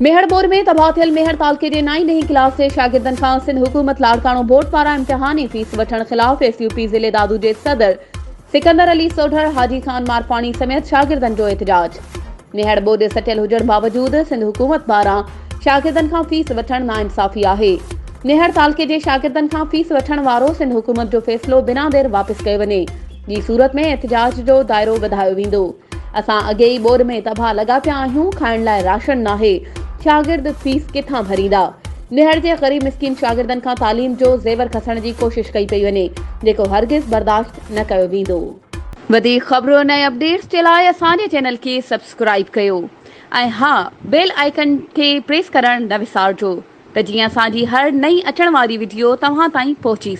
मेहर board में तबाह थियल मेहर तालके जे 9हीं क्लास जे शागिर्दनि खां सिंध हुकूमत लाड़काणो बोर्ड पारां इम्तिहानी फीस वठण ख़िलाफ़ एसयूपी ज़िले दादू जे सदर सिकंदर अली सोढर हाजी खान मारपाणी समेत शागिर्दनि जो एहतजाज। मेहर बोर्ड सटियल हुजण बावजूद सिंध हुकूमत पारां शागिर्दनि खां फीस वठण नाइंसाफ़ी आहे। मेहर तालके जे शागिर्दनि खां फीस वठण वारो सिंध हुकूमत जो फ़ैसिलो बिना देर वापसि कयो वञे। जी सूरत में एहतजाज जो दायरो वधायो वेंदो। असां अॻे ई बोर्ड में तबाह लॻा पिया आहियूं, खाइण लाइ राशन नाहे, शागिर्द फीस किथां भरींदा। मेहर जे ग़रीब मिस्कीन शागिर्दनि खां तालीम जो ज़ेवर खसण जी कोशिश कई पई वञे, जेको हरगिज़ बर्दाश्त न कयो वेंदो। वधीक ख़बरुनि ऐं अपडेट्स जे लाइ असांजे चैनल खे सब्सक्राइब कयो ऐं हा, बेल आइकन खे प्रेस करणु न विसारिजो त जीअं असांजी हर नई अचण वारी वीडियो तव्हां ताईं पहुची